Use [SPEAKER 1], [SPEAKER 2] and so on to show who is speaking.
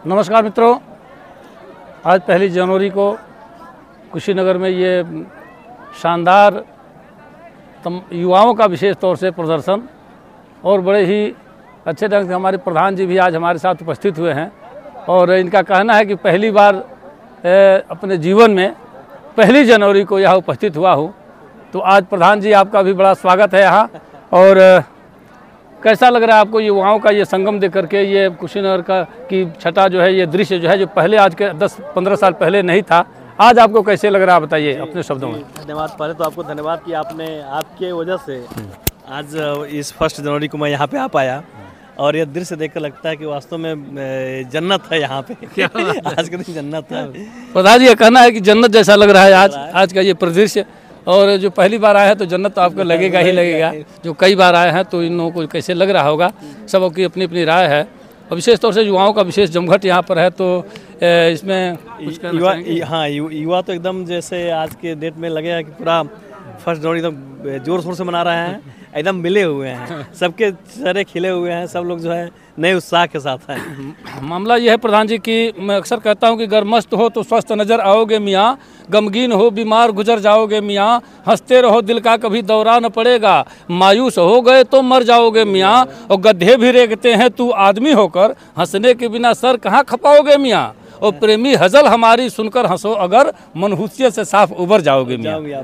[SPEAKER 1] नमस्कार मित्रों, आज 1 जनवरी को कुशीनगर में ये शानदार युवाओं का विशेष तौर से प्रदर्शन और बड़े ही अच्छे ढंग से हमारे प्रधान जी भी आज हमारे साथ उपस्थित हुए हैं। और इनका कहना है कि पहली बार अपने जीवन में 1 जनवरी को यहाँ उपस्थित हुआ हूँ। तो आज प्रधान जी आपका भी बड़ा स्वागत है यहाँ। और कैसा लग रहा है आपको युवाओं का ये संगम देख करके, ये कुशीनगर का की छटा जो है, ये दृश्य जो है, जो पहले आज के 10-15 साल पहले नहीं था, आज आपको कैसे लग रहा है बताइए अपने शब्दों में।
[SPEAKER 2] धन्यवाद। पहले तो आपको धन्यवाद कि आपके वजह से आज इस 1 जनवरी को मैं यहाँ पे आ पाया और ये दृश्य देखकर लगता है कि वास्तव में जन्नत है यहाँ पे। आज के दिन जन्नत है।
[SPEAKER 1] प्रधान जी, ये कहना है कि जन्नत जैसा लग रहा है आज का ये परिदृश्य। और जो पहली बार आए हैं तो जन्नत तो आपको लगेगा ही लगेगा। जो कई बार आए हैं तो इन लोगों को कैसे लग रहा होगा, सबकी अपनी अपनी राय है। और विशेष तौर से युवाओं का विशेष जमघट यहाँ पर है। तो इसमें
[SPEAKER 2] युवा तो एकदम जैसे आज के डेट में लगेगा कि पूरा 1 जनवरी एकदम जोर शोर से मना रहे हैं, एकदम मिले हुए हैं, सबके चेहरे खिले हुए हैं, सब लोग जो है नए उत्साह के साथ हैं।
[SPEAKER 1] मामला यह है प्रधान जी कि मैं अक्सर कहता हूं कि अगर मस्त हो तो स्वस्थ नज़र आओगे मियाँ, गमगीन हो बीमार गुजर जाओगे मियाँ, हंसते रहो दिल का कभी दौरा न पड़ेगा, मायूस हो गए तो मर जाओगे मियाँ, और गड्ढे भी रेंगते हैं तू आदमी होकर, हंसने के बिना सर कहाँ खपाओगे मियाँ, और प्रेमी हजल हमारी सुनकर हंसो अगर, मनहूसियत से साफ उबर जाओगे मियाँ।